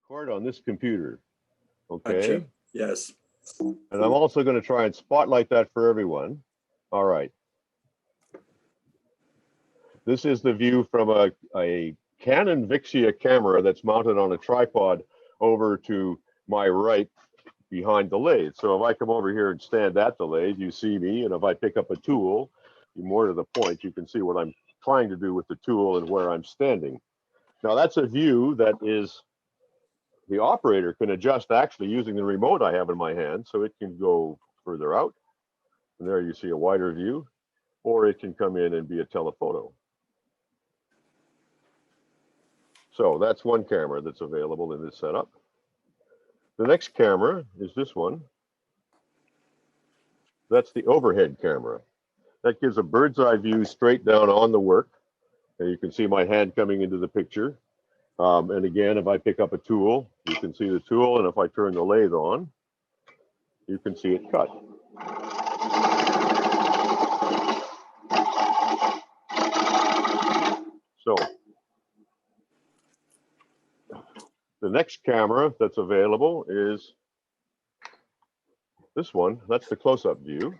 record on this computer. Okay. Gotcha. Yes. And I'm also going to try and spotlight that for everyone. All right. This is the view from a Canon Vixia camera that's mounted on a tripod over to my right behind the lathe. So if I come over here and stand at the lathe, you see me. And if I pick up a tool, more to the point, you can see what I'm trying to do with the tool and where I'm standing. Now that's a view that is, the operator can adjust actually using the remote I have in my hand, so it can go further out. And there you see a wider view, or it can come in and be a telephoto. So that's one camera that's available in this setup. The next camera is this one. That's the overhead camera. That gives a bird's eye view straight down on the work. And you can see my hand coming into the picture. And again, if I pick up a tool, you can see the tool. And if I turn the lathe on, you can see it cut. So the next camera that's available is this one. That's the close-up view,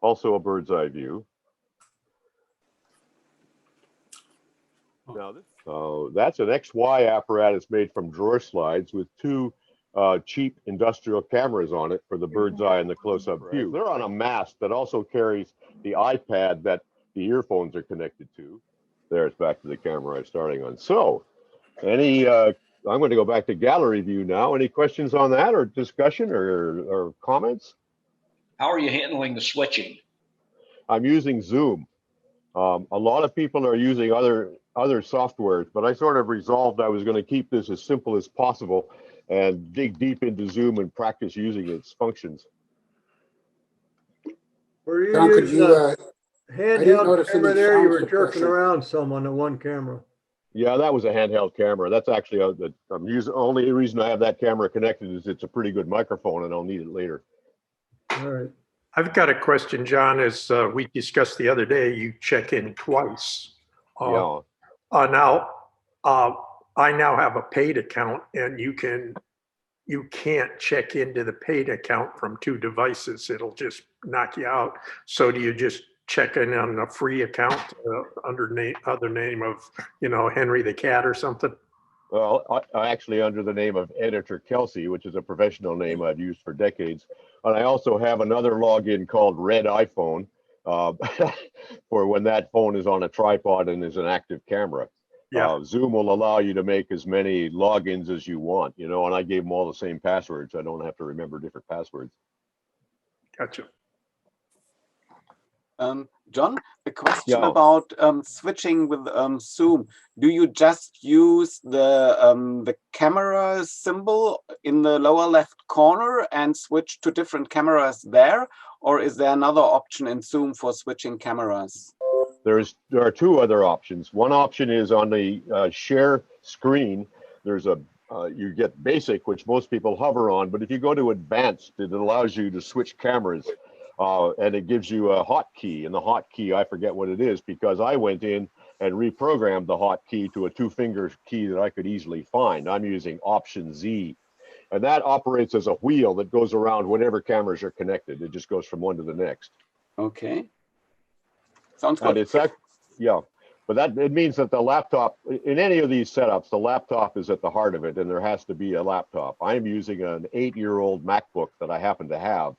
also a bird's eye view. Now, that's an XY apparatus made from drawer slides with two cheap industrial cameras on it for the bird's eye and the close-up view. They're on a mast that also carries the iPad that the earphones are connected to. There, it's back to the camera I'm starting on. So, I'm going to go back to gallery view now. Any questions on that, or discussion, or comments? How are you handling the switching? I'm using Zoom. A lot of people are using other softwares, but I sort of resolved I was going to keep this as simple as possible and dig deep into Zoom and practice using its functions. Were you John, could using you, a I didn't handheld notice camera any there? You sound were jerking suppression. around some on the one camera. Yeah, that was a handheld camera. That's actually I'm using. Only reason I have that camera connected is it's a pretty good microphone, and I'll need it later. All right. I've got a question, John. As we discussed the other day, you check in twice. Yeah. Now, I now have a paid account, and you can't check into the paid account from two devices. It'll just knock you out. So do you just check in on a free account under other name of, Henry the Cat or something? Well, I actually under the name of Editor Kelsey, which is a professional name I've used for decades. And I also have another login called Red iPhone for when that phone is on a tripod and is an active camera. Yeah. Zoom will allow you to make as many logins as you want, and I gave them all the same passwords. I don't have to remember different passwords. Gotcha. John, a question about switching with Zoom. Do you just use the camera symbol in the lower left corner and switch to different cameras there? Or is there another option in Zoom for switching cameras? There are two other options. One option is on the share screen. There's you get basic, which most people hover on, but if you go to advanced, it allows you to switch cameras. And it gives you a hotkey, and the hotkey, I forget what it is, because I went in and reprogrammed the hotkey to a two-finger key that I could easily find. I'm using Option Z, and that operates as a wheel that goes around whenever cameras are connected. It just goes from one to the next. Okay. Sounds good. And it's but it means that the laptop, in any of these setups, the laptop is at the heart of it, and there has to be a laptop. I'm using an 8-year-old MacBook that I happen to have.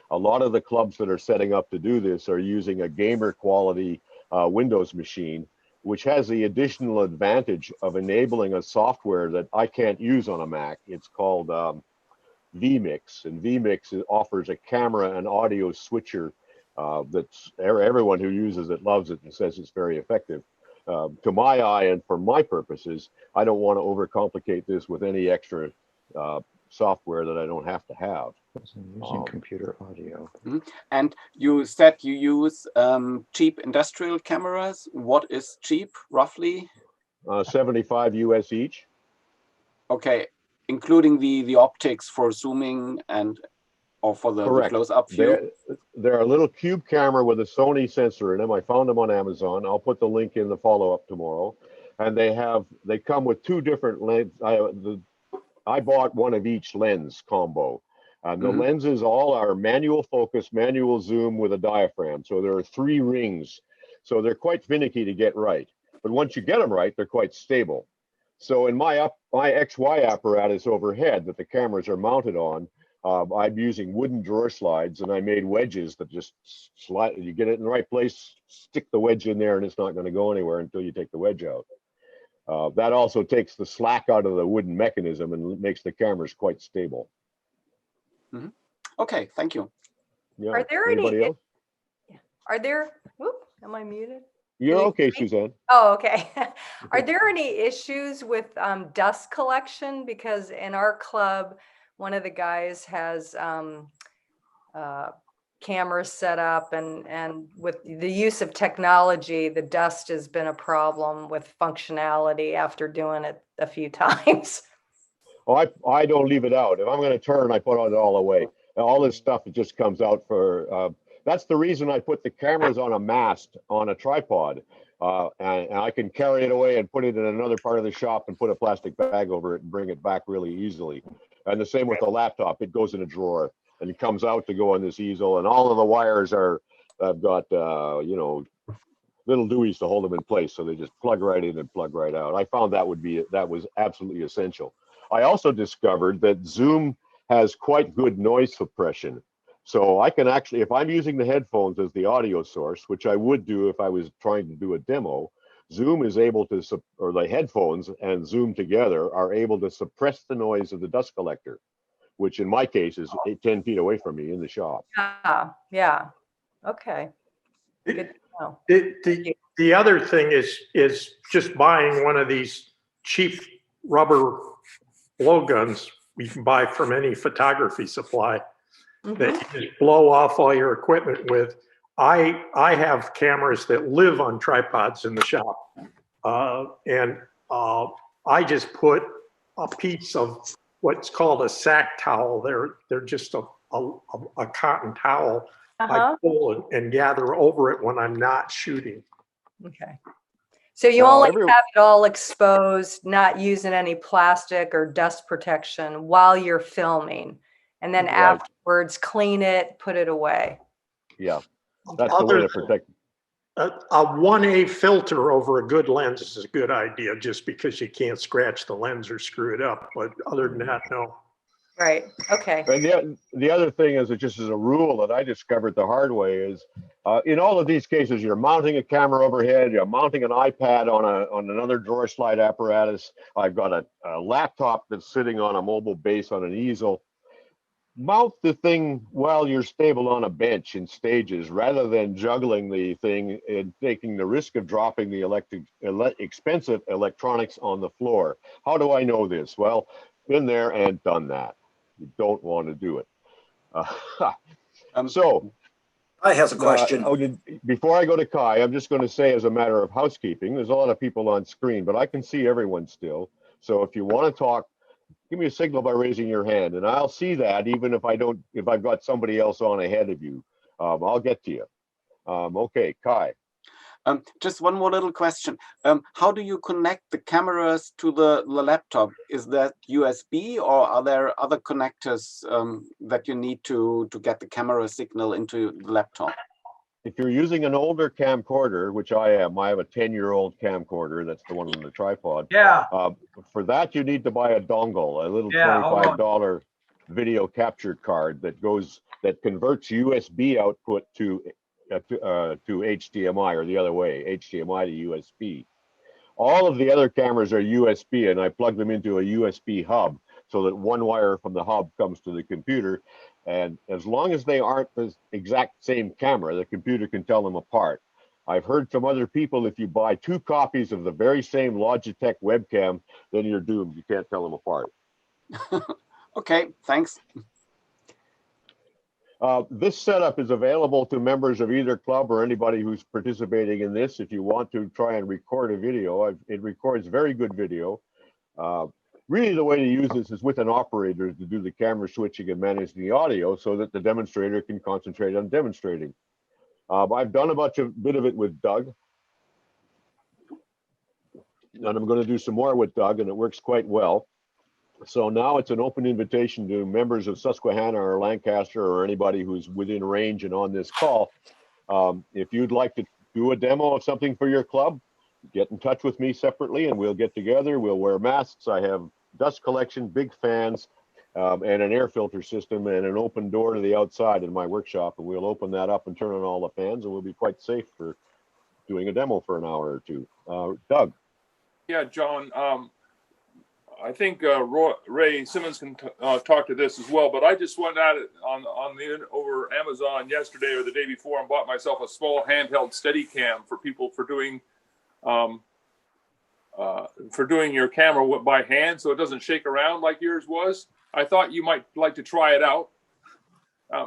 A lot of the clubs that are setting up to do this are using a gamer quality Windows machine, which has the additional advantage of enabling a software that I can't use on a Mac. It's called vMix, and vMix offers a camera and audio switcher that's everyone who uses it loves it and says it's very effective. To my eye and for my purposes, I don't want to overcomplicate this with any extra software that I don't have to have. Using computer audio. And you said you use cheap industrial cameras. What is cheap, roughly? 75 US each. Okay, including the optics for zooming or for the close-up view? They're a little cube camera with a Sony sensor in them. I found them on Amazon. I'll put the link in the follow-up tomorrow. And they come with two different lengths. I bought one of each lens combo. And the Mhm. lenses all are manual focus, manual zoom with a diaphragm. So there are 3 rings. So they're quite finicky to get right. But once you get them right, they're quite stable. So in my XY apparatus overhead that the cameras are mounted on, I'm using wooden drawer slides, and I made wedges that just slide. You get it in the right place, stick the wedge in there, and it's not going to go anywhere until you take the wedge out. That also takes the slack out of the wooden mechanism and makes the cameras quite stable. Okay, thank you. Yeah. Are there Anybody any, else? are there, whoop, am I muted? You're you okay, hear me? Suzanne. Oh, okay. Are there any issues with dust collection? Because in our club, one of the guys has cameras set up, and with the use of technology, the dust has been a problem with functionality after doing it a few times. Oh, I don't leave it out. If I'm going to turn, I put it all away. All this stuff, it just comes out for, that's the reason I put the cameras on a mast on a tripod. And I can carry it away and put it in another part of the shop and put a plastic bag over it and bring it back really easily. And the same with the laptop. It goes in a drawer and it comes out to go on this easel. And all of the wires are, I've got, you know, little dewey's to hold them in place. So they just plug right in and plug right out. I found that was absolutely essential. I also discovered that Zoom has quite good noise suppression. So I can actually, if I'm using the headphones as the audio source, which I would do if I was trying to do a demo, Zoom is able to, or the headphones and Zoom together are able to suppress the noise of the dust collector, which in my case is 10 feet away from me in the shop. Yeah. Okay. Good to know. The other thing is just buying one of these cheap rubber blowguns you can buy from any photography supply that you just blow off all your equipment with. I have cameras that live on tripods in the shop, and I just put a piece of what's called a sack towel. They're just a cotton towel. I pull and gather over it when I'm not shooting. Okay. So you only have it all exposed, not using any plastic or dust protection while you're filming, and then afterwards clean it, put it away. Yeah, that's the way to protect. A 1A filter over a good lens is a good idea, just because you can't scratch the lens or screw it up. But other than that, no. Right. Okay. And the other thing is, it just as a rule that I discovered the hard way is, in all of these cases, you're mounting a camera overhead, you're mounting an iPad on another drawer slide apparatus. I've got a laptop that's sitting on a mobile base on an easel. Mount the thing while you're stable on a bench in stages, rather than juggling the thing and taking the risk of dropping the expensive electronics on the floor. How do I know this? Well, been there and done that. You don't want to do it. So I has a question. Before I go to Kai, I'm just going to say, as a matter of housekeeping, there's a lot of people on screen, but I can see everyone still. So if you want to talk, give me a signal by raising your hand, and I'll see that even if I've got somebody else on ahead of you. I'll get to you. Okay, Kai. Just one more little question. How do you connect the cameras to the laptop? Is that USB, or are there other connectors that you need to get the camera signal into the laptop? If you're using an older camcorder, which I am, I have a 10-year-old camcorder. That's the one on the tripod. Yeah. For that, you need to buy a dongle, a little $25 video capture card that converts USB output to HDMI, or the other way, HDMI to USB. All of the other cameras are USB, and I plug them into a USB hub so that one wire from the hub comes to the computer. And as long as they aren't the exact same camera, the computer can tell them apart. I've heard from other people, if you buy 2 copies of the very same Logitech webcam, then you're doomed. You can't tell them apart. Okay, thanks. This setup is available to members of either club or anybody who's participating in this. If you want to try and record a video, it records very good video. Really, the way to use this is with an operator to do the camera switching and manage the audio so that the demonstrator can concentrate on demonstrating. I've done a bit of it with Doug, and I'm going to do some more with Doug, and it works quite well. So now it's an open invitation to members of Susquehanna or Lancaster or anybody who's within range and on this call. If you'd like to do a demo of something for your club, get in touch with me separately and we'll get together. We'll wear masks. I have dust collection, big fans, and an air filter system and an open door to the outside in my workshop. And we'll open that up and turn on all the fans and we'll be quite safe for doing a demo for an hour or two. Doug. Yeah, John. I think Ray Simmons can talk to this as well, but I just went at it over Amazon yesterday or the day before and bought myself a small handheld Steadicam for people for doing your camera by hand, so it doesn't shake around like yours was. I thought you might like to try it out.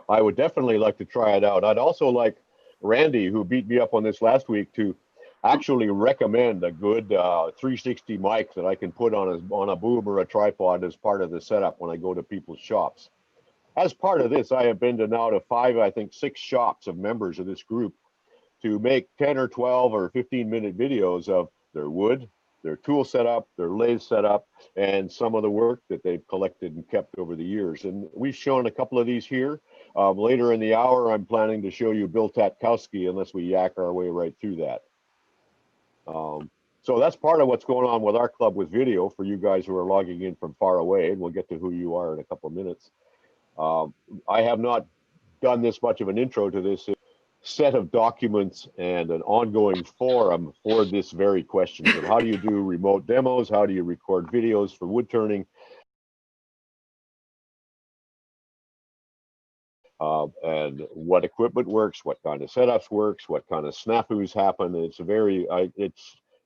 I would definitely like to try it out. I'd also like Randy, who beat me up on this last week, to actually recommend a good 360 mic that I can put on a boom or a tripod as part of the setup when I go to people's shops. As part of this, I have been to now to 5, I think 6 shops of members of this group to make 10 or 12 or 15-minute videos of their wood, their tool setup, their lathe setup, and some of the work that they've collected and kept over the years. And we've shown a couple of these here. Later in the hour, I'm planning to show you Bill Tatkowski, unless we yak our way right through that. So that's part of what's going on with our club with video for you guys who are logging in from far away, and we'll get to who you are in a couple of minutes. I have not done this much of an intro to this set of documents and an ongoing forum for this very question. So how do you do remote demos? How do you record videos for wood turning? And what equipment works, what kind of setups works, what kind of snafus happen. It's a very,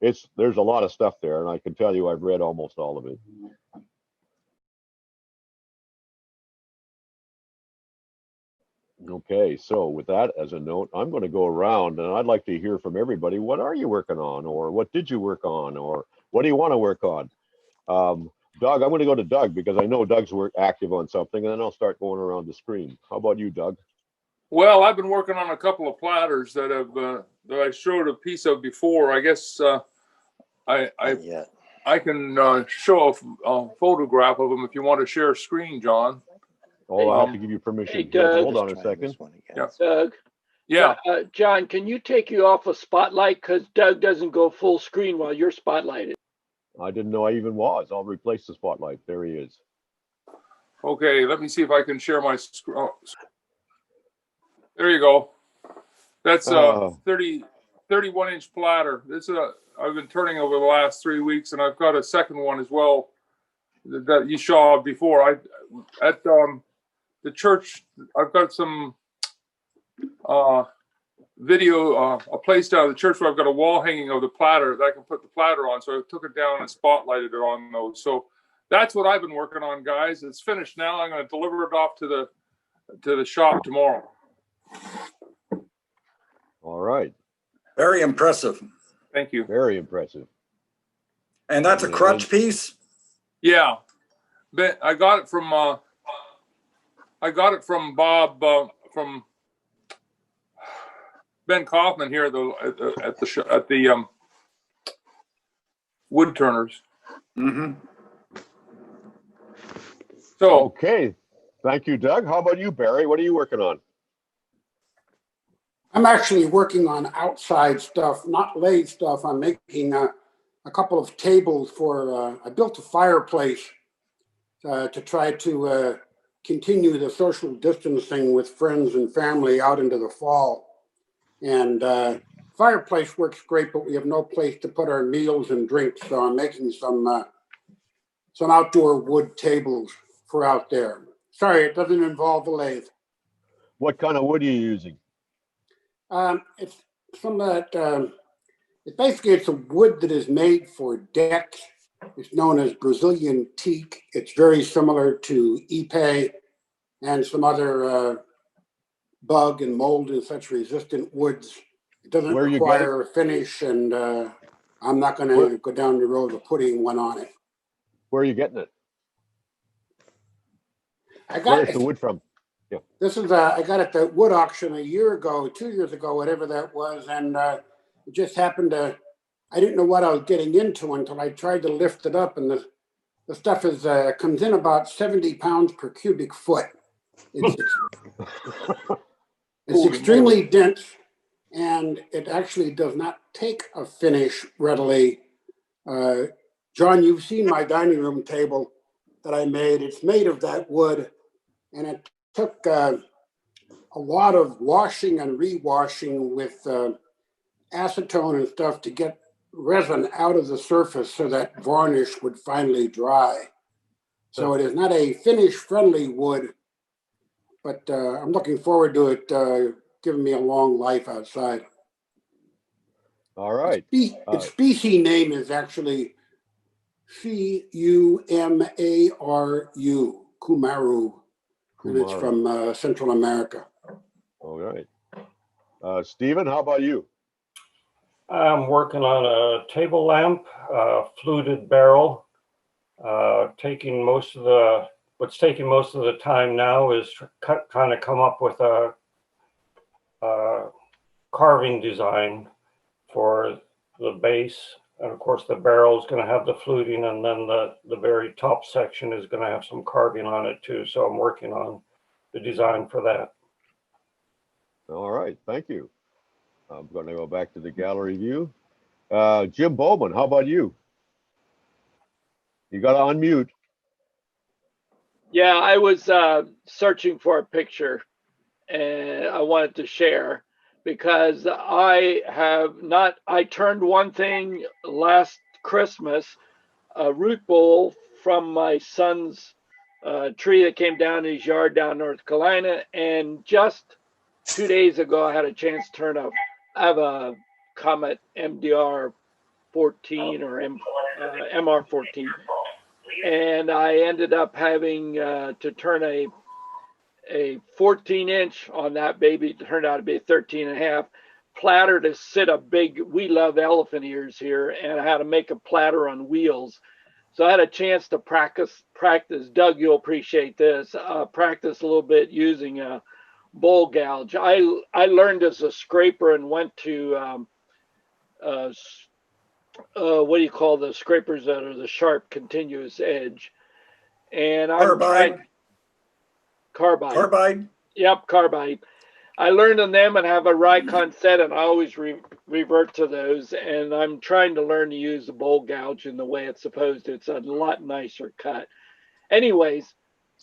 there's a lot of stuff there, and I can tell you I've read almost all of it. Okay, so with that as a note, I'm going to go around and I'd like to hear from everybody. What are you working on, or what did you work on, or what do you want to work on? Doug, I'm going to go to Doug because I know Doug's active on something, and then I'll start going around the screen. How about you, Doug? Well, I've been working on a couple of platters that I showed a piece of before. I guess I can show a photograph of them if you want to share screen, John. Oh, I have to give you permission. Hey, Doug, hold on a second. Yeah. Doug. Yeah. John, can you take you off a spotlight? Because Doug doesn't go full screen while you're spotlighted. I didn't know I even was. I'll replace the spotlight. There he is. Okay, let me see if I can share my screen. Oh. There you go. That's a 31-inch platter. I've been turning over the last 3 weeks, and I've got a second one as well that you saw before. At the church, I've got some video, a place down at the church where I've got a wall hanging of the platter that I can put the platter on. So I took it down and spotlighted it on those. So that's what I've been working on, guys. It's finished now. I'm going to deliver it off to the shop tomorrow. All right. Very impressive. Thank you. Very impressive. And that's a crutch piece? Yeah. But I got it from Bob from Ben Kaufman here at the Woodturners. Mm-hmm. So okay, thank you, Doug. How about you, Barry? What are you working on? I'm actually working on outside stuff, not lathe stuff. I'm making a couple of tables for. I built a fireplace to try to continue the social distancing with friends and family out into the fall. And fireplace works great, but we have no place to put our meals and drinks. So I'm making some outdoor wood tables for out there. Sorry, it doesn't involve a lathe. What kind of wood are you using? It's some of that. It's a wood that is made for decks. It's known as Brazilian teak. It's very similar to ipe and some other bug and mold and such resistant woods. It doesn't require a finish, and I'm not going to go down the road of putting one on it. Where are you getting it? Where's the wood from? Yeah. This is I got it at the wood auction 2 years ago, whatever that was, and it just happened to. I didn't know what I was getting into until I tried to lift it up, and The stuff is comes in about 70 pounds per cubic foot. It's extremely dense, and it actually does not take a finish readily. John, you've seen my dining room table that I made. It's made of that wood, and it took a lot of washing and rewashing with acetone and stuff to get resin out of the surface so that varnish would finally dry. So it is not a finish-friendly wood, but I'm looking forward to it giving me a long life outside. All right. Its species name is actually Cumaru, Kumaru, and it's from Central America. All right. Stephen, how about you? I'm working on a table lamp, fluted barrel. What's taking most of the time now is trying to come up with a carving design for the base. And of course, the barrel is going to have the fluting, and then the very top section is going to have some carving on it too. So I'm working on the design for that. All right, thank you. I'm going to go back to the gallery view. Jim Bowman, how about you? You got to unmute. Yeah, I was searching for a picture, and I wanted to share because I turned one thing last Christmas, a root ball from my son's tree that came down in his yard down in North Carolina, and just 2 days ago I had a chance to I have a Comet MDR 14 or MR 14, and I ended up having to turn a 14-inch on that baby. It turned out to be a 13.5 platter to sit a big, we love elephant ears here, and I had to make a platter on wheels. So I had a chance to practice. Doug, you'll appreciate this. Practice a little bit using a bowl gouge. I learned as a scraper and went to what do you call the scrapers that are the sharp continuous edge? And carbide. Yep, carbide. I learned on them and have a Rikon set, and I always revert to those. And I'm trying to learn to use the bowl gouge in the way it's supposed to. It's a lot nicer cut. Anyways,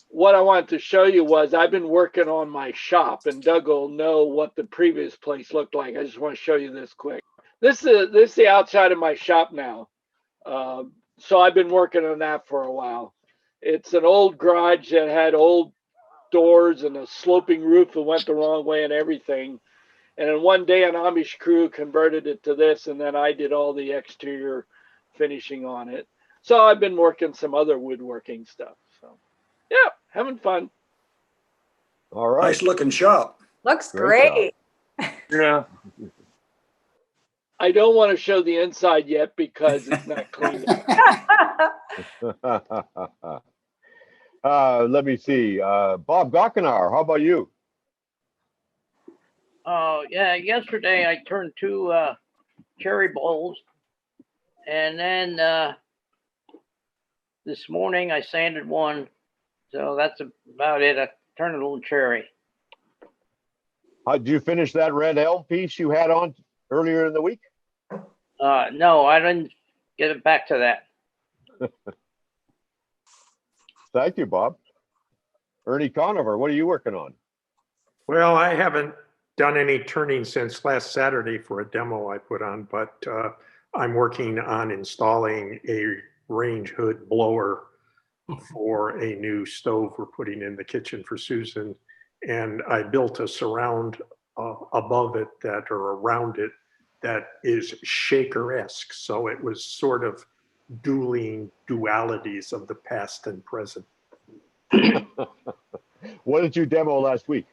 what I wanted to show you was I've been working on my shop, and Doug will know what the previous place looked like. I just want to show you this quick. This is the outside of my shop now. So I've been working on that for a while. It's an old garage that had old doors and a sloping roof that went the wrong way and everything. And then one day an Amish crew converted it to this, and then I did all the exterior finishing on it. So I've been working some other woodworking stuff. So yeah, having fun. All right. Nice looking shop. Looks great. Yeah. I don't want to show the inside yet because it's not clean. Let me see. Bob Gockenauer, how about you? Oh, yeah. Yesterday I turned 2 cherry bowls, and then this morning I sanded one. So that's about it. I turned a little cherry. Did you finish that red elm piece you had on earlier in the week? No, I didn't get it back to that. Thank you, Bob. Ernie Conover, what are you working on? Well, I haven't done any turning since last Saturday for a demo I put on, but I'm working on installing a range hood blower for a new stove we're putting in the kitchen for Susan. And I built a surround above it or around it that is Shaker-esque. So it was sort of dueling dualities of the past and present. What did you demo last week?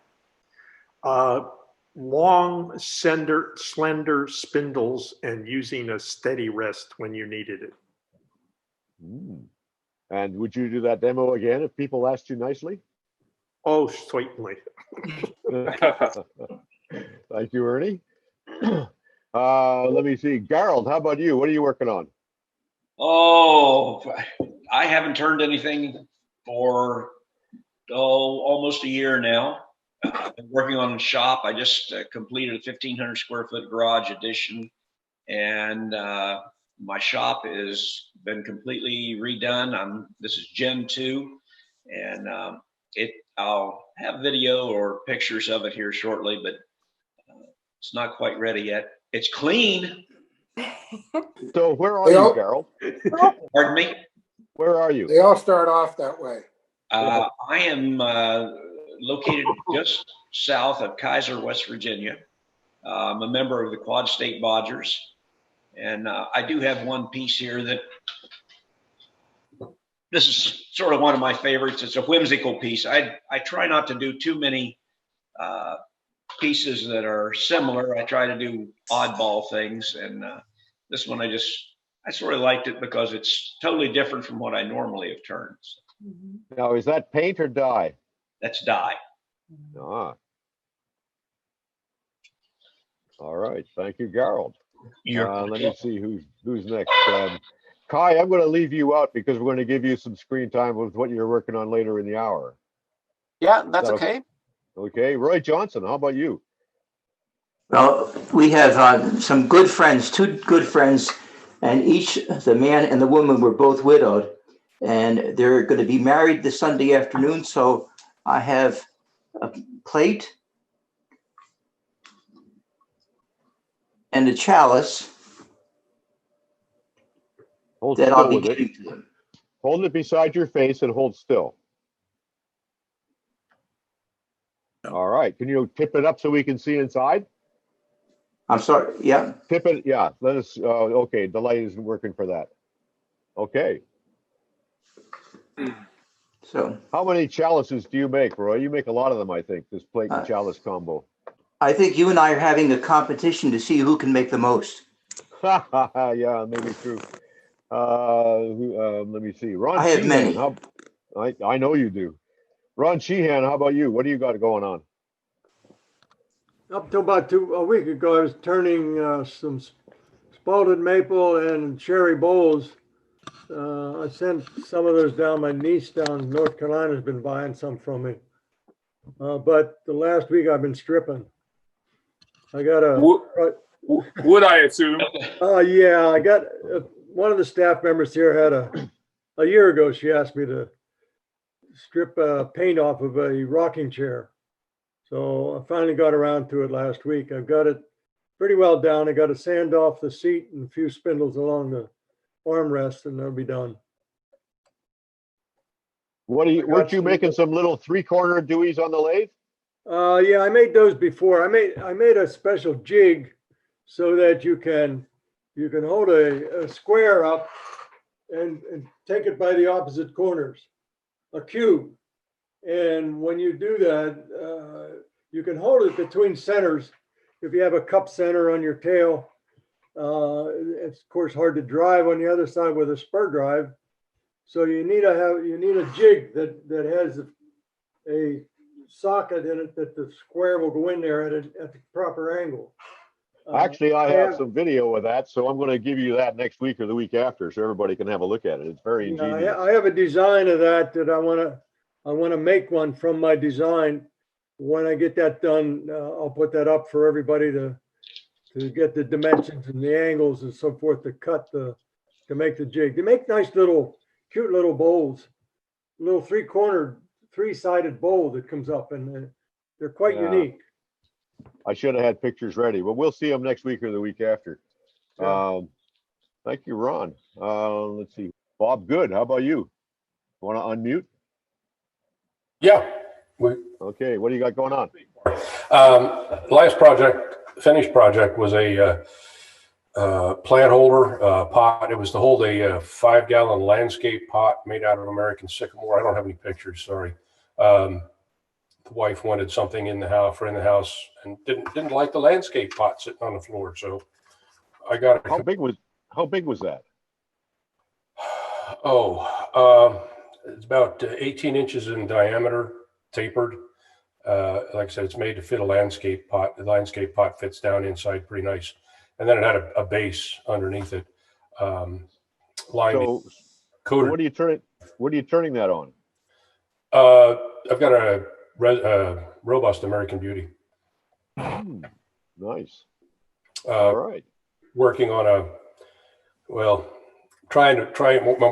Long, slender spindles and using a steady rest when you needed it. And would you do that demo again if people asked you nicely? Oh, certainly. Thank you, Ernie. Let me see. Gerald, how about you? What are you working on? Oh, I haven't turned anything for almost a year now. I've been working on the shop. I just completed a 1,500 square foot garage addition, and my shop has been completely redone. This is Gen 2, and I'll have video or pictures of it here shortly, but it's not quite ready yet. It's clean. So where are you, Carol? Pardon me? Where are you? They all start off that way. I am located just south of Kaiser, West Virginia. I'm a member of the Quad State Bodgers, and I do have one piece here that this is sort of one of my favorites. It's a whimsical piece. I try not to do too many pieces that are similar. I try to do oddball things, and this one I sort of liked it because it's totally different from what I normally have turned. Now, is that paint or dye? That's dye. Ah. All right. Thank you, Gerald. Let me see who's next. Kai, I'm going to leave you out because we're going to give you some screen time with what you're working on later in the hour. Yeah, that's okay. Okay. Roy Johnson, how about you? Well, we have some good friends, two good friends, and each, the man and the woman, were both widowed, and they're going to be married this Sunday afternoon. So I have a plate and a chalice that I'll be giving to them. Hold it beside your face and hold still. All right. Can you tip it up so we can see inside? I'm sorry. Yeah. Tip it. Yeah. Let us. Okay. The light isn't working for that. Okay. So how many chalices do you make, Roy? You make a lot of them, I think, this plate and chalice combo. I think you and I are having a competition to see who can make the most. Yeah, maybe true. Let me see. Ron I have Sheehan, many. I know you do. Ron Sheehan, how about you? What do you got going on? Up to about a week ago, I was turning some spalted maple and cherry bowls. I sent some of those down. My niece down in North Carolina has been buying some from me. But the last week I've been stripping. I got would I assume? Yeah, I got one of the staff members here had a year ago. She asked me to strip paint off of a rocking chair. So I finally got around to it last week. I've got it pretty well down. I got to sand off the seat and a few spindles along the armrest, and they'll be done. Weren't you making some little 3-corner Deweys on the lathe? Yeah, I made those before. I made a special jig so that you can hold a square up and take it by the opposite corners, a cube. And when you do that, you can hold it between centers. If you have a cup center on your tail, it's of course hard to drive on the other side with a spur drive. So you need a jig that has a socket in it that the square will go in there at the proper angle. Actually, I have some video of that, so I'm going to give you that next week or the week after, so everybody can have a look at it. It's very ingenious. I have a design of that I want to make one from my design. When I get that done, I'll put that up for everybody to get the dimensions and the angles and so forth to make the jig. They make nice cute little bowls, little 3-cornered, 3-sided bowl that comes up, and they're quite unique. I should have had pictures ready, but we'll see them next week or the week after. Yeah. Thank you, Ron. Let's see. Bob Good, how about you? Want to unmute? Yeah. Okay, what do you got going on? Last finished project was a plant holder pot. It was to hold a 5-gallon landscape pot made out of American sycamore. I don't have any pictures, sorry. The wife wanted something in the house and didn't like the landscape pot sitting on the floor, so I got it. How big was that? It's about 18 inches in diameter, tapered. Like I said, it's made to fit a landscape pot. The landscape pot fits down inside pretty nice. And then it had a base underneath it. coated. What are you turning that on? I've got a robust American Beauty. Nice. All right. Working on I'm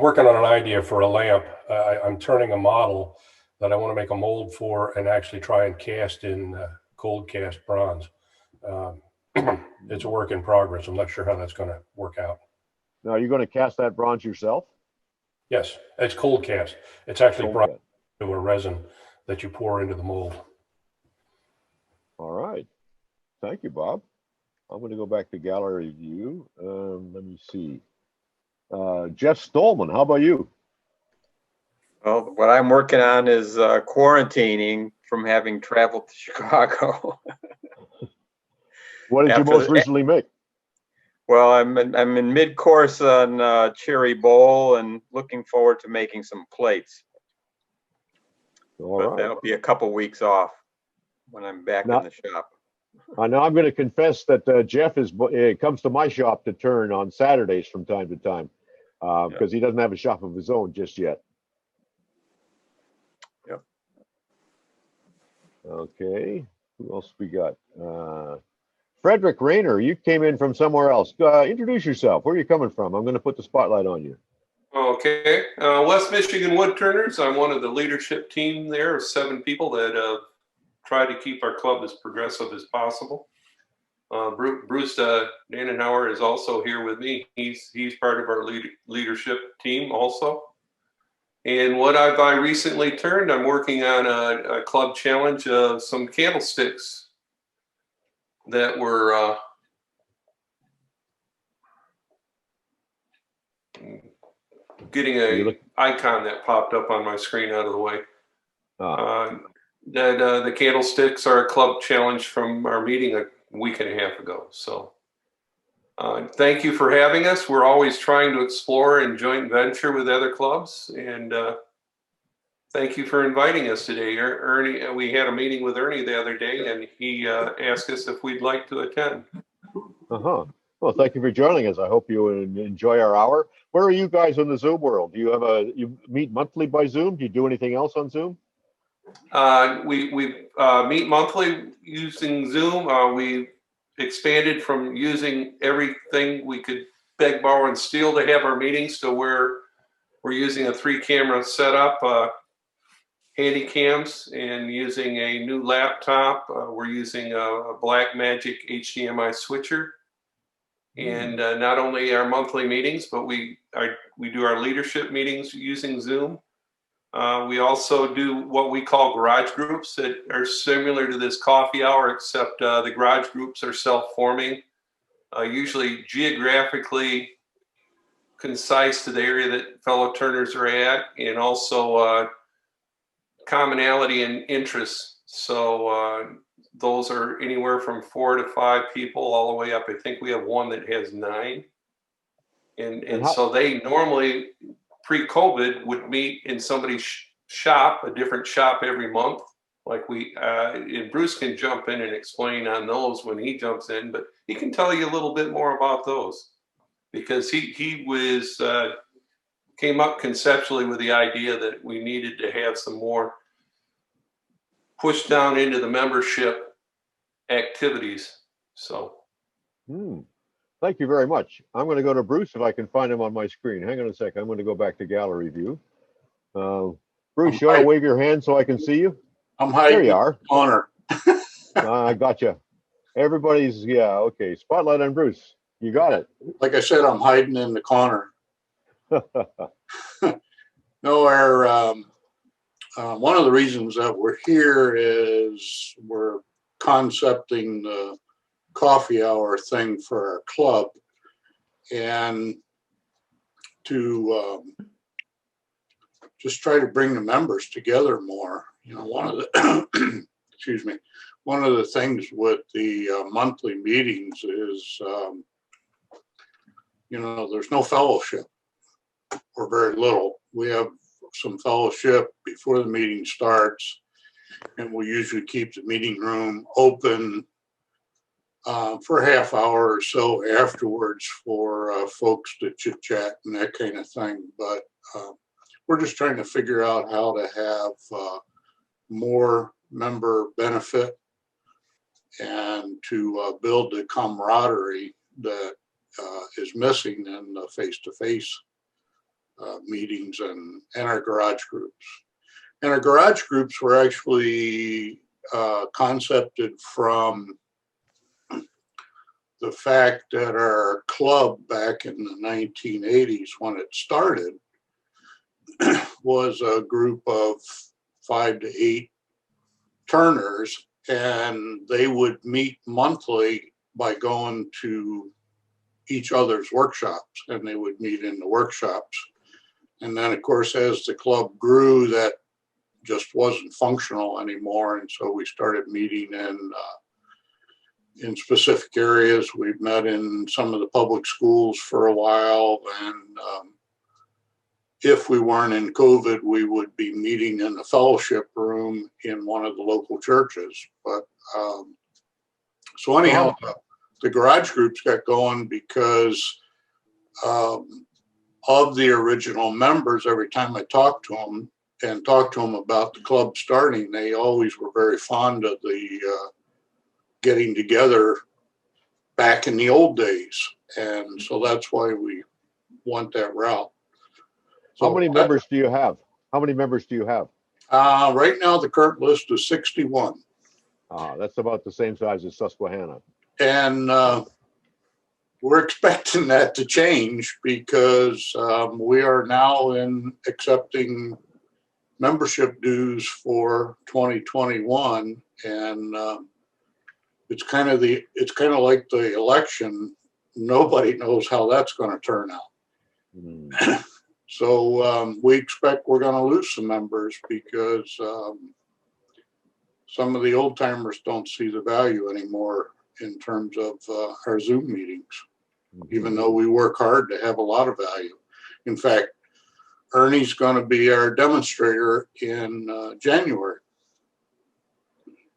working on an idea for a lamp. I'm turning a model that I want to make a mold for and actually try and cast in cold cast bronze. It's a work in progress. I'm not sure how that's going to work out. Now, are you going to cast that bronze yourself? Yes, it's cold cast. It's actually bronze to a resin that you pour into the mold. All right. Thank you, Bob. I'm going to go back to gallery view. Let me see. Jeff Stolman, how about you? Well, what I'm working on is quarantining from having traveled to Chicago. What did you most recently make? Well, I'm in mid-course on Cherry Bowl and looking forward to making some plates. But that'll be a couple weeks off when I'm back in the shop. Now I'm going to confess that Jeff comes to my shop to turn on Saturdays from time to time because he doesn't have a shop of his own just yet. Yep. Okay. Who else we got? Frederick Rayner, you came in from somewhere else. Introduce yourself. Where are you coming from? I'm going to put the spotlight on you. Okay. West Michigan Woodturners. I'm one of the leadership team there of 7 people that try to keep our club as progressive as possible. Bruce Dannenhauer is also here with me. He's part of our leadership team also. And what have I recently turned? I'm working on a club challenge of some candlesticks that were getting a icon that popped up on my screen out of the way. The candlesticks are a club challenge from our meeting a week and a half ago. So thank you for having us. We're always trying to explore and joint venture with other clubs. And thank you for inviting us today. Ernie, we had a meeting with Ernie the other day and he asked us if we'd like to attend. Well, thank you for joining us. I hope you enjoy our hour. Where are you guys in the Zoom world? Do you you meet monthly by Zoom? Do you do anything else on Zoom? We meet monthly using Zoom. We expanded from using everything we could beg, borrow, and steal to have our meetings to where we're using a 3-camera setup, handy cams, and using a new laptop. We're using a Blackmagic HDMI switcher. And not only our monthly meetings, but we do our leadership meetings using Zoom. We also do what we call garage groups that are similar to this coffee hour, except the garage groups are self-forming, usually geographically concise to the area that fellow turners are at, and also commonality and interests. So those are anywhere from 4 to 5 people all the way up. I think we have one that has 9. And so they normally, pre-COVID, would meet in somebody's shop, a different shop every month. Like and Bruce can jump in and explain on those when he jumps in, but he can tell you a little bit more about those because he came up conceptually with the idea that we needed to have some more push down into the membership activities. So. Thank you very much. I'm going to go to Bruce if I can find him on my screen. Hang on a sec. I'm going to go back to gallery view. Bruce, you want to wave your hand so I can see you? I'm hiding. There you are. Honor. I got you. Everybody's, okay. Spotlight on Bruce. You got it. Like I said, I'm hiding in the corner. No, one of the reasons that we're here is we're concepting the coffee hour thing for our club and to just try to bring the members together more. One of the excuse me, one of the things with the monthly meetings is there's no fellowship or very little. We have some fellowship before the meeting starts, and we usually keep the meeting room open for a half hour or so afterwards for folks to chit chat and that kind of thing. But we're just trying to figure out how to have more member benefit and to build the camaraderie that is missing in the face-to-face meetings and our garage groups. And our garage groups were actually concepted from the fact that our club back in the 1980s, when it started, was a group of 5 to 8 turners, and they would meet monthly by going to each other's workshops, and they would meet in the workshops. And then, of course, as the club grew, that just wasn't functional anymore, and so we started meeting in specific areas. We've met in some of the public schools for a while, and if we weren't in COVID, we would be meeting in the fellowship room in one of the local churches. But so anyhow, the garage groups got going because of the original members. Every time I talked to them about the club starting, they always were very fond of the getting together back in the old days. And so that's why we went that route. So how many members do you have? How many members do you have? Right now, the current list is 61. That's about the same size as Susquehanna. And we're expecting that to change because we are now accepting membership dues for 2021, and it's kind of like the election. Nobody knows how that's going to turn out. So we expect we're going to lose some members because some of the old timers don't see the value anymore in terms of our Zoom meetings, even though we work hard to have a lot of value. In fact, Ernie's going to be our demonstrator in January.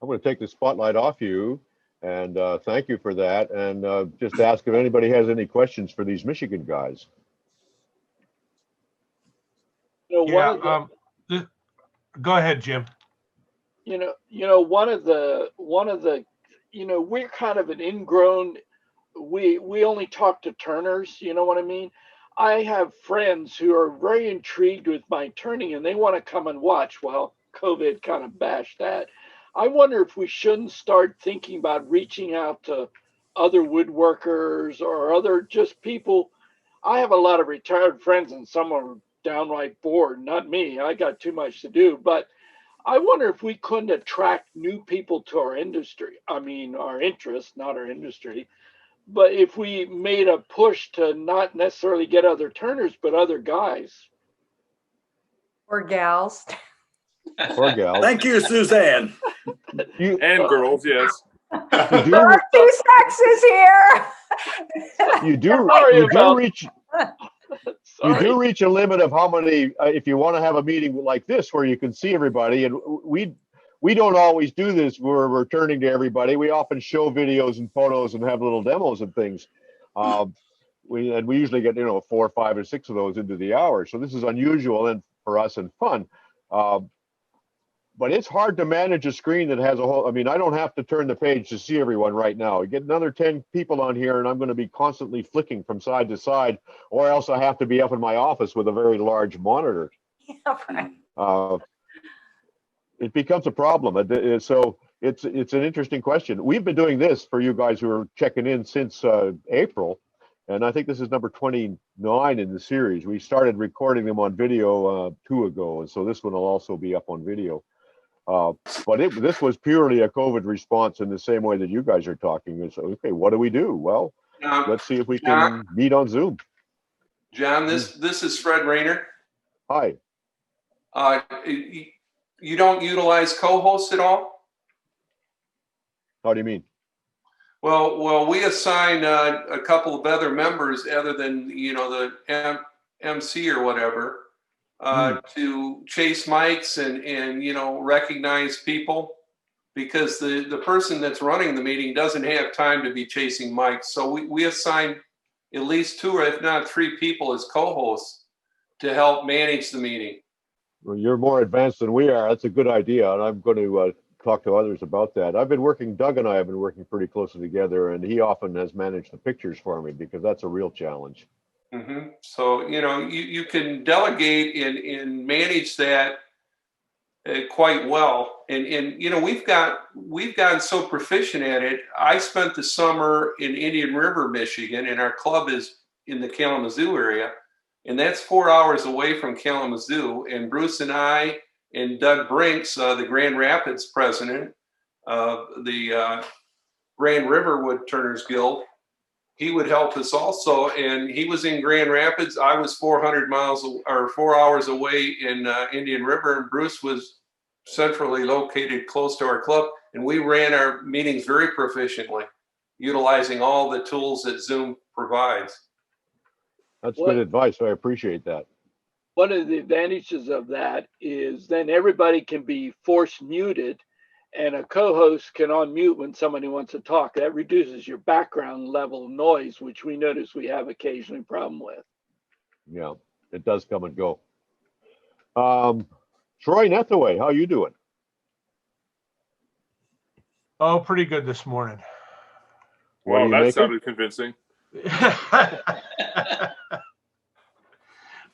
I'm going to take the spotlight off you, and thank you for that, and just ask if anybody has any questions for these Michigan guys. Go ahead, Jim. One of the we're kind of an ingrown. We only talk to turners. You know what I mean? I have friends who are very intrigued with my turning, and they want to come and watch. Well, COVID kind of bashed that. I wonder if we shouldn't start thinking about reaching out to other woodworkers or other just people. I have a lot of retired friends, and some are downright bored. Not me. I got too much to do. But I wonder if we couldn't attract new people to our industry. I mean, our interest, not our industry. But if we made a push to not necessarily get other turners, but other guys. Or gals. Or gals. Thank you, Suzanne. And girls, yes. There are two sexes here. You do reach a limit of how many, if you want to have a meeting like this where you can see everybody, and we don't always do this where we're turning to everybody. We often show videos and photos and have little demos and things. We usually get 4, 5, or 6 of those into the hour. So this is unusual and for us and fun. But it's hard to manage a screen that has a whole, I mean, I don't have to turn the page to see everyone right now. I get another 10 people on here and I'm going to be constantly flicking from side to side, or else I have to be up in my office with a very large monitor. Yeah, right. It becomes a problem. So it's an interesting question. We've been doing this for you guys who are checking in since April, and I think this is number 29 in the series. We started recording them on video 2 ago, and so this one will also be up on video. But this was purely a COVID response in the same way that you guys are talking. It's okay, what do we do? Well, let's see if we can meet on Zoom. John, this is Fred Rayner. Hi. You don't utilize co-hosts at all? How do you mean? Well, we assign a couple of other members other than the MC or whatever. To chase mics and recognize people. because the person that's running the meeting doesn't have time to be chasing mics. So we assign at least 2 or if not 3 people as co-hosts to help manage the meeting. Well, you're more advanced than we are. That's a good idea, and I'm going to talk to others about that. Doug and I have been working pretty closely together, and he often has managed the pictures for me because that's a real challenge. Mm-hmm. So, you can delegate and manage that quite well. And we've gotten so proficient at it. I spent the summer in Indian River, Michigan, and our club is in the Kalamazoo area. And that's 4 hours away from Kalamazoo. And Bruce and I and Doug Brinks, the Grand Rapids president of the Grand River Woodturners Guild, he would help us also. And he was in Grand Rapids. I was 4 hours away in Indian River, and Bruce was centrally located close to our club. And we ran our meetings very proficiently, utilizing all the tools that Zoom provides. That's good advice. I appreciate that. One of the advantages of that is then everybody can be force muted and a co-host can unmute when somebody wants to talk. That reduces your background level of noise, which we notice we have occasionally a problem with. Yeah, it does come and go. Troy Nethaway, how you doing? Oh, pretty good this morning. Well, that sounded convincing.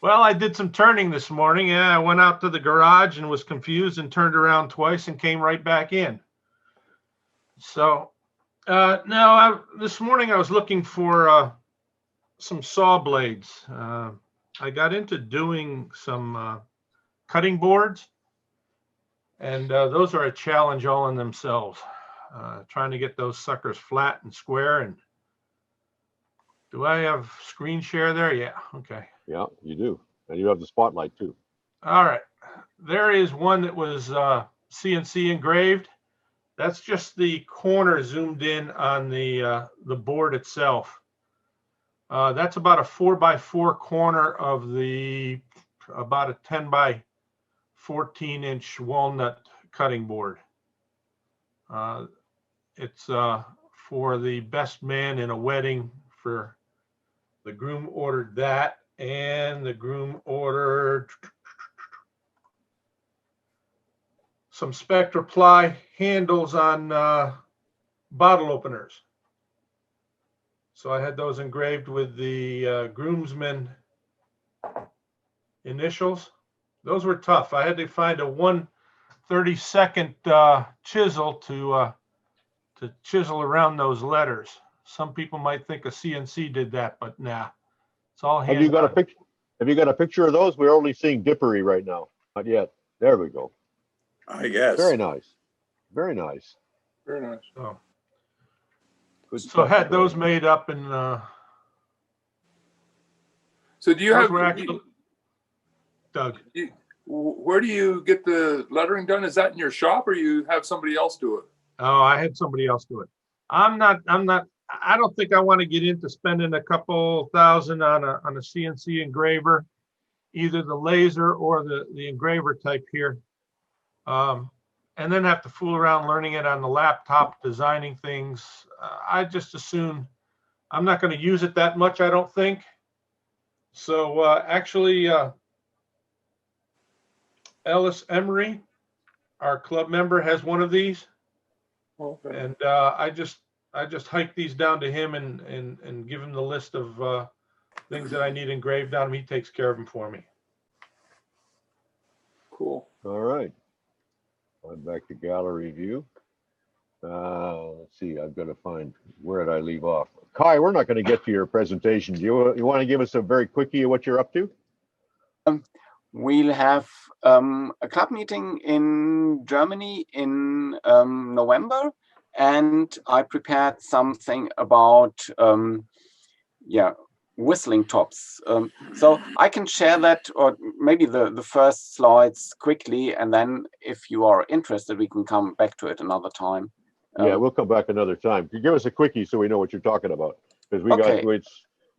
Well, I did some turning this morning. Yeah, I went out to the garage and was confused and turned around twice and came right back in. So, this morning I was looking for some saw blades. I got into doing some cutting boards, and those are a challenge all in themselves. Trying to get those suckers flat and square. And do I have screen share there? Yeah, okay. Yeah, you do. And you have the spotlight too. All right. There is one that was CNC engraved. That's just the corner zoomed in on the board itself. That's about a 4x4 corner of about a 10 by 14 inch walnut cutting board. It's for the best man in a wedding. For the groom ordered that, and the groom ordered some Spectra ply handles on bottle openers. So I had those engraved with the groomsmen initials. Those were tough. I had to find a 1/32 chisel to chisel around those letters. Some people might think a CNC did that, but nah, it's all hand. Have you got a picture? Have you got a picture of those? We're only seeing Dippery right now. Not yet. There we go. I guess. Very nice. Very nice. Very nice. So, good so I had those made up, and so do you have actually, Doug? Where do you get the lettering done? Is that in your shop, or you have somebody else do it? Oh, I had somebody else do it. I don't think I want to get into spending a couple thousand on a CNC engraver, either the laser or the engraver type here. And then have to fool around learning it on the laptop, designing things. I just assume I'm not going to use it that much, I don't think. So actually, Ellis Emery, our club member, has one of these. Okay. And I just hike these down to him and give him the list of things that I need engraved on him. He takes care of them for me. Cool. All right. I'm back to gallery view. Let's see. I've got to find, where did I leave off? Kai, we're not going to get to your presentation. Do you want to give us a very quickie of what you're up to? We'll have a club meeting in Germany in November, and I prepared something about whistling tops. So I can share that, or maybe the first slides quickly, and then if you are interested, we can come back to it another time. Yeah, we'll come back another time. Give us a quickie so we know what you're talking about, because we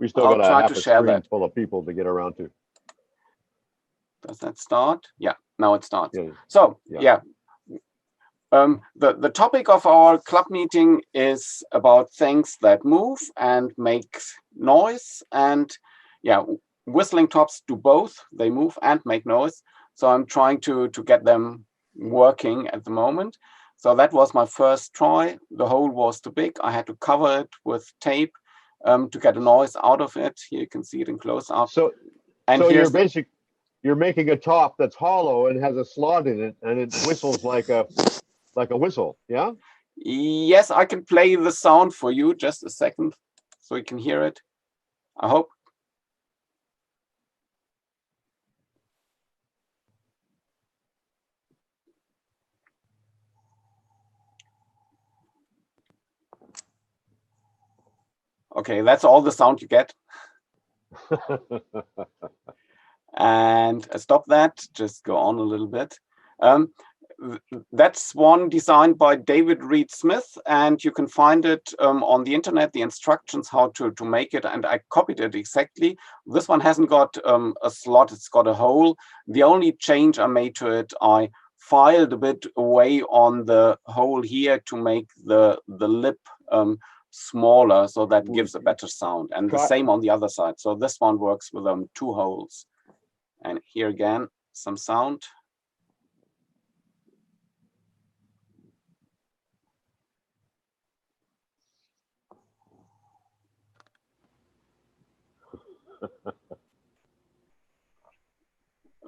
still got a half a screen full of people to get around to. Does that start? Yeah, now it starts. Yeah. So The topic of our club meeting is about things that move and make noise. And yeah, whistling tops do both. They move and make noise. So I'm trying to get them working at the moment. So that was my first try. The hole was too big. I had to cover it with tape to get a noise out of it. Here you can see it in close up. So you're making a top that's hollow and has a slot in it, and it whistles like a whistle. Yeah. Yes, I can play the sound for you. Just a second, so you can hear it. I hope. Okay, that's all the sound you get. And stop that, just go on a little bit. That's one designed by David Reed Smith, and you can find it on the internet, the instructions how to make it, and I copied it exactly. This one hasn't got a slot, it's got a hole. The only change I made to it, I filed a bit away on the hole here to make the lip smaller, so that gives a better sound, and the same on the other side. So this one works with 2 holes. And here again, some sound.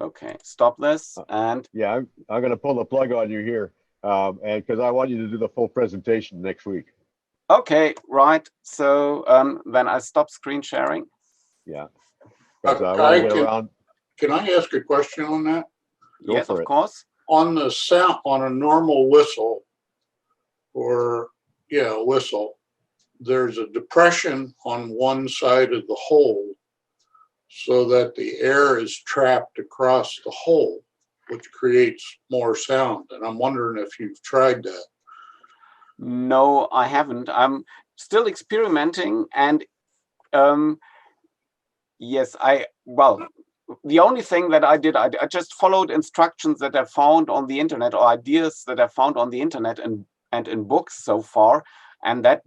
Okay, stop this. And yeah, I'm going to pull the plug on you here, and because I want you to do the full presentation next week. Okay, right. So then I stop screen sharing. Yeah. I want to get around. Can I ask a question on that? Yes, of course. On the sound, on a normal whistle, or yeah, a whistle, there's a depression on one side of the hole so that the air is trapped across the hole, which creates more sound. And I'm wondering if you've tried that. No, I haven't. I'm still experimenting, and yes, well, the only thing that I did, I just followed instructions that I found on the internet, or ideas that I found on the internet and in books so far, and that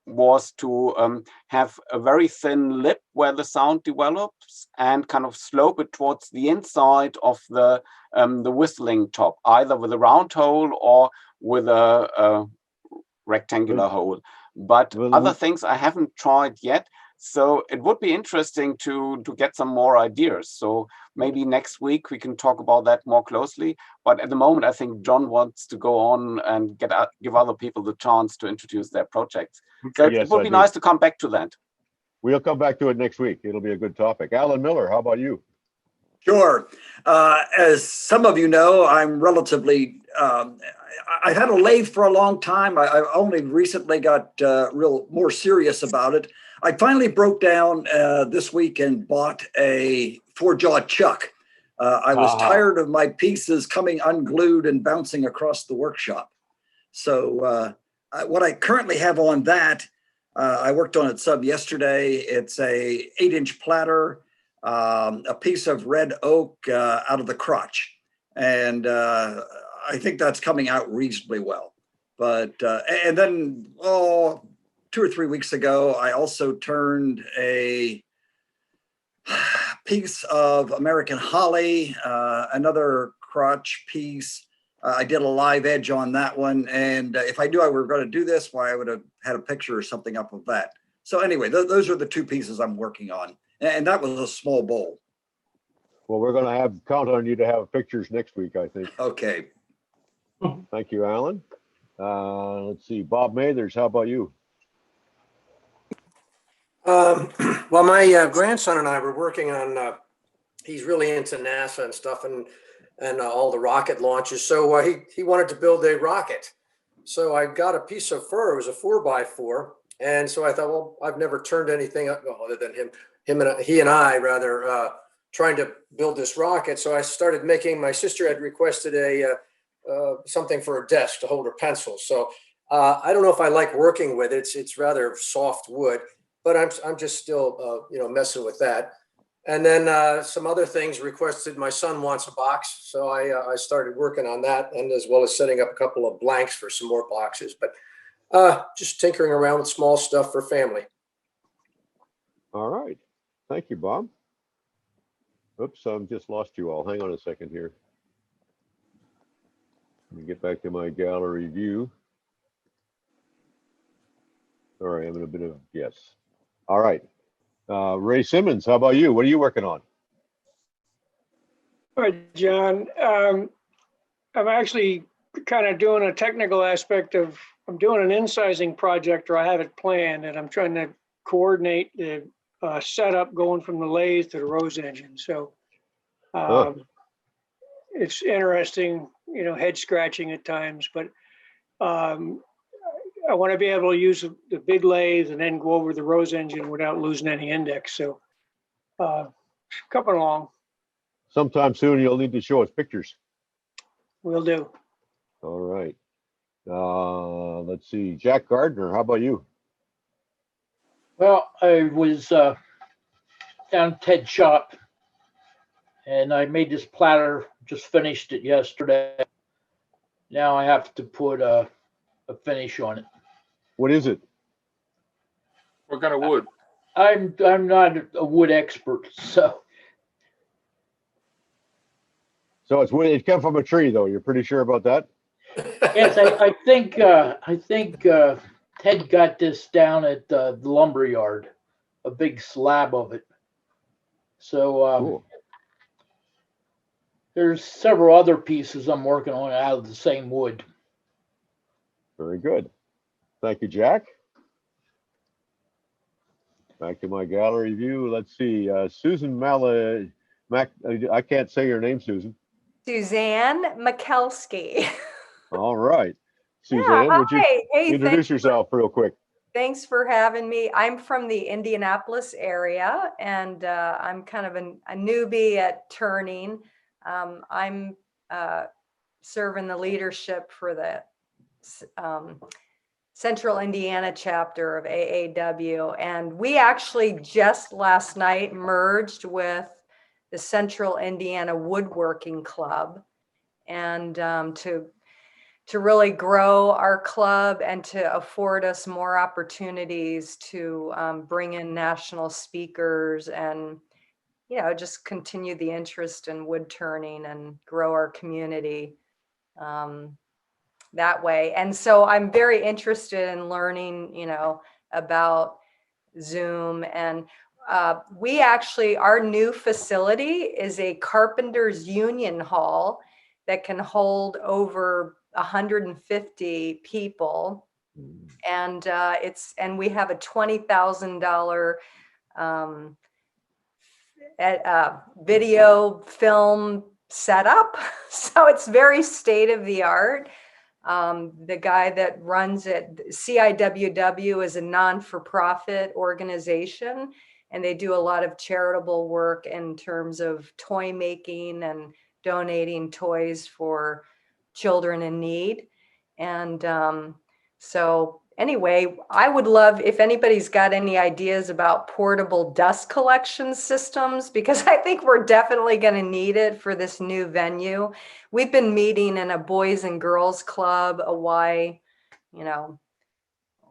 was to have a very thin lip where the sound develops and kind of slope it towards the inside of the whistling top, either with a round hole or with a rectangular hole. But other things I haven't tried yet. So it would be interesting to get some more ideas. So maybe next week we can talk about that more closely. But at the moment, I think John wants to go on and give other people the chance to introduce their projects. So it would be nice to come back to that. We'll come back to it next week. It'll be a good topic. Alan Miller, how about you? Sure. As some of you know, I'm relatively, I've had a lathe for a long time. I only recently got more serious about it. I finally broke down this week and bought a 4-jaw chuck. I was tired of my pieces coming unglued and bouncing across the workshop. So what I currently have on that, I worked on it sub yesterday. It's a 8-inch platter, a piece of red oak out of the crotch. And I think that's coming out reasonably well. But, and then, 2 or 3 weeks ago, I also turned a piece of American holly, another crotch piece. I did a live edge on that one. And if I knew I were going to do this, why I would have had a picture or something up of that. So anyway, those are the 2 pieces I'm working on. And that was a small bowl. Well, we're going to count on you to have pictures next week, I think. Okay. Thank you, Alan. Let's see, Bob Mathers, how about you? Well, my grandson and I were working on, he's really into NASA and stuff and all the rocket launches. So he wanted to build a rocket. So I got a piece of fur, it was a 4x4. And so I thought, well, I've never turned anything up other than he and I trying to build this rocket. So I started making, my sister had requested something for a desk to hold her pencils. So I don't know if I like working with it. It's rather soft wood, but I'm just still, messing with that. And then some other things requested. My son wants a box, so I started working on that, and as well as setting up a couple of blanks for some more boxes. But just tinkering around with small stuff for family. All right. Thank you, Bob. Oops, I've just lost you all. Hang on a second here. Let me get back to my gallery view. Sorry, I'm in a bit of yes. All right. Ray Simmons, how about you? What are you working on? All right, John. I'm actually kind of doing a technical aspect of, I'm doing an incising project, or I have it planned, and I'm trying to coordinate the setup going from the lathe to the rose engine. So it's interesting, you know, head scratching at times, but I want to be able to use the big lathe and then go over the rose engine without losing any index. So coming along. Sometime soon you'll need to show us pictures. Will do. All right. Let's see. Jack Gardner, how about you? Well, I was down Ted's shop and I made this platter, just finished it yesterday. Now I have to put a finish on it. What is it? What kind of wood? I'm not a wood expert, so. So it's wood. It came from a tree, though. You're pretty sure about that? Yes, I think Ted got this down at the lumber yard, a big slab of it. So cool. There's several other pieces I'm working on out of the same wood. Very good. Thank you, Jack. Back to my gallery view. Let's see. Susan I can't say your name, Susan. Suzanne Mikelski. All right. Suzanne, would you introduce yourself real quick? Thanks for having me. I'm from the Indianapolis area, and I'm kind of a newbie at turning. I'm serving the leadership for the Central Indiana chapter of AAW. And we actually just last night merged with the Central Indiana Woodworking Club, and to really grow our club and to afford us more opportunities to bring in national speakers and, you know, just continue the interest in wood turning and grow our community that way. And so I'm very interested in learning, you know, about Zoom. And we actually, our new facility is a carpenters union hall that can hold over 150 people. And we have a $20,000 video film setup. So it's very state of the art. The guy that runs it, CIWW, is a non-for-profit organization, and they do a lot of charitable work in terms of toy making and donating toys for children in need. And so anyway, I would love if anybody's got any ideas about portable dust collection systems, because I think we're definitely going to need it for this new venue. We've been meeting in a Boys and Girls Club,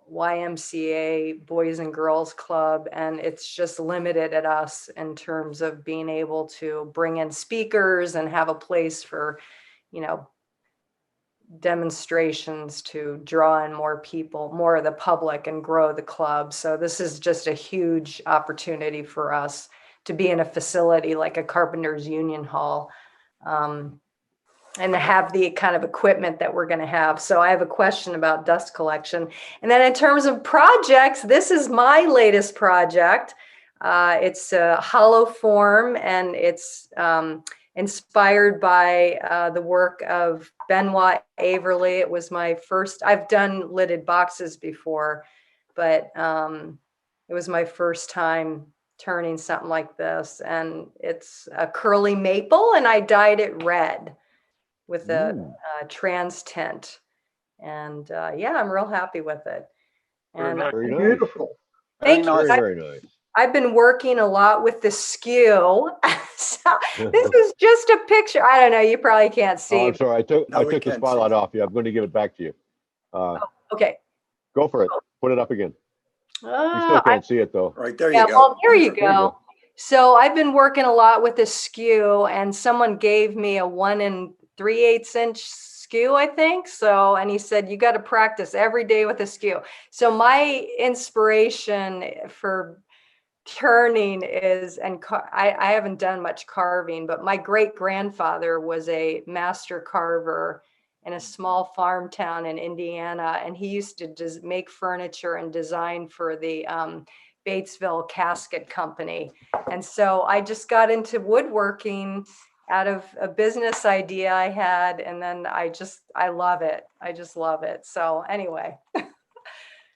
YMCA Boys and Girls Club, and it's just limited at us in terms of being able to bring in speakers and have a place for, you know, demonstrations to draw in more people, more of the public, and grow the club. So this is just a huge opportunity for us to be in a facility like a Carpenters Union Hall, and to have the kind of equipment that we're going to have. So I have a question about dust collection. And then in terms of projects, this is my latest project. It's a hollow form, and it's inspired by the work of Benoit Averly. It was my first, I've done lidded boxes before, but it was my first time turning something like this. And it's a curly maple, and I dyed it red with a trans tint. And yeah, I'm real happy with it. And very nice. beautiful. Thank you. Very nice. I've been working a lot with the skew. So this is just a picture. I don't know. You probably can't see. Oh, I'm sorry. I took No, we the can't spotlight see. off you. I'm going to give it back to you. Okay. Go for it. Put it up again. You still can't see it though. Right there Yeah, you go. well, there you There you go. go. So I've been working a lot with the skew, and someone gave me a 1 3/8 inch skew, I think. So, and he said, you got to practice every day with a skew. So my inspiration for turning is, and I haven't done much carving, but my great grandfather was a master carver in a small farm town in Indiana, and he used to just make furniture and design for the Batesville Casket Company. And so I just got into woodworking out of a business idea I had, and then I love it. I just love it. So anyway.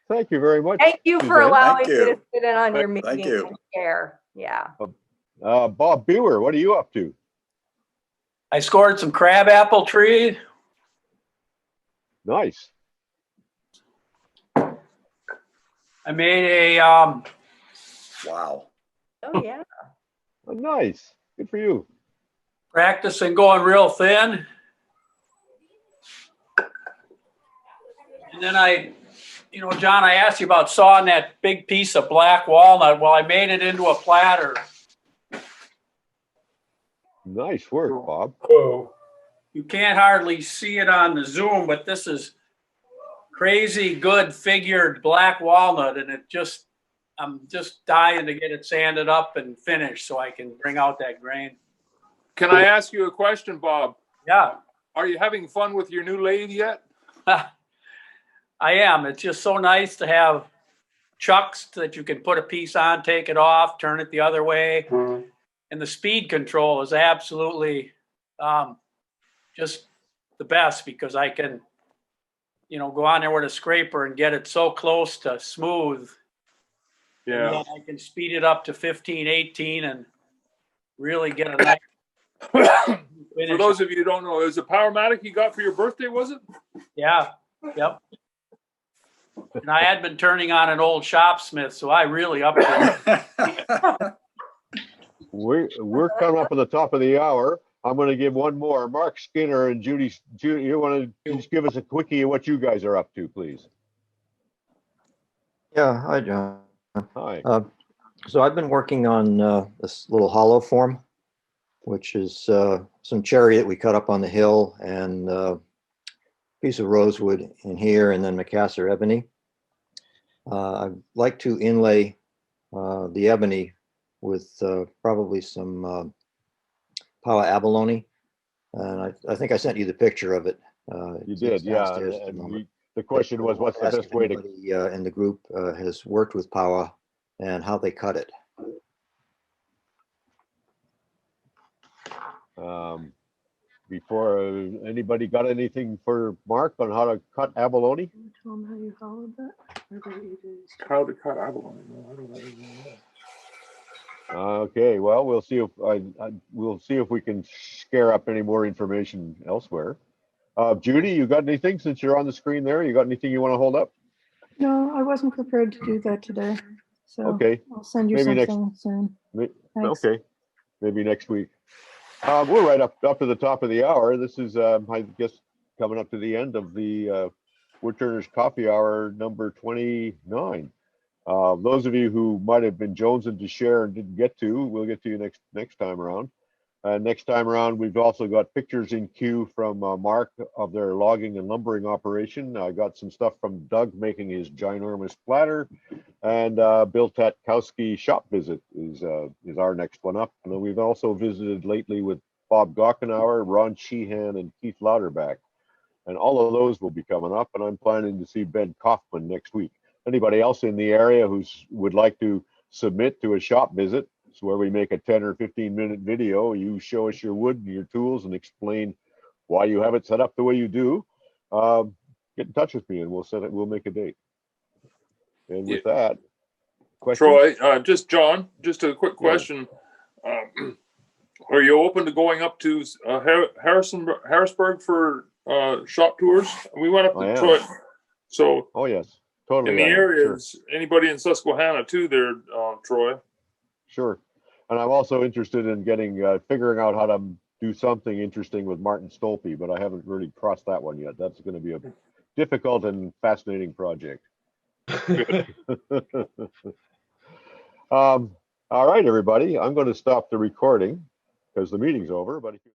Thank you very much. Thank you for Suzanne. allowing me to sit in on your Thank meeting you. and share. Yeah. Bob Bewer, what are you up to? I scored some crabapple tree. Nice. I made a wow. Oh yeah. Oh, nice. Good for you. practicing going real thin. And then John, I asked you about sawing that big piece of black walnut. Well, I made it into a platter. Nice work, Bob. Whoa. You can't hardly see it on the Zoom, but this is crazy good figured black walnut, and I'm just dying to get it sanded up and finished so I can bring out that grain. Can I ask you a question, Bob? Yeah. Are you having fun with your new lathe yet? I am. It's just so nice to have chucks that you can put a piece on, take it off, turn it the other way. And the speed control is absolutely just the best, because I can, go on there with a scraper and get it so close to smooth. Yeah. And then I can speed it up to 15, 18 and really get a nice For those of you who don't know, it was a Powermatic you got for your birthday, was it? Yeah. Yep. And I had been turning on an old Shopsmith, so I really upped it. We're coming up at the top of the hour. I'm going to give one more. Mark Skinner and Judy, you want to just give us a quickie of what you guys are up to, please? Yeah, hi, John. Hi. So I've been working on this little hollow form, which is some cherry that we cut up on the hill, and a piece of rosewood in here, and then Macassar ebony. I'd like to inlay the ebony with probably some Paua abalone, and I think I sent you the picture of it. You did, yeah. And the question was, what's the best way to? Anybody in the group has worked with Paua and how they cut it. Before anybody got anything for Mark on how to cut abalone? Tell them how you followed that. How to cut abalone? No, I don't know. Okay, well, we'll see if we'll see if we can scare up any more information elsewhere. Judy, you got anything since you're on the screen there? You got anything you want to hold up? No, I wasn't prepared to do that today. So okay, I'll send you maybe something soon. Thanks. Okay, maybe next week. We're right up to the top of the hour. This is, I guess, coming up to the end of the Woodturners Coffee Hour number 29. Those of you who might have been jonesing to share and didn't get to, we'll get to you next time around. Next time around, we've also got pictures in queue from Mark of their logging and lumbering operation. I got some stuff from Doug making his ginormous platter, and Bill Tatkowski shop visit is our next one up. And then we've also visited lately with Bob Gockenauer, Ron Sheehan, and Keith Lauterbach. And all of those will be coming up, and I'm planning to see Ben Kaufman next week. Anybody else in the area who would like to submit to a shop visit, it's where we make a 10 or 15-minute video. You show us your wood and your tools and explain why you have it set up the way you do. Get in touch with me and we'll make a date. And with that, questions? Troy, just John, just a quick question. Are you open to going up to Harrisburg for shop tours? We went up to Troy. So oh yes, totally. In the area, anybody in Susquehanna too there, Troy? Sure. And I'm also interested in figuring out how to do something interesting with Martin Stolpe, but I haven't really crossed that one yet. That's going to be a difficult and fascinating project. All right, everybody. I'm going to stop the recording because the meeting's over. But if you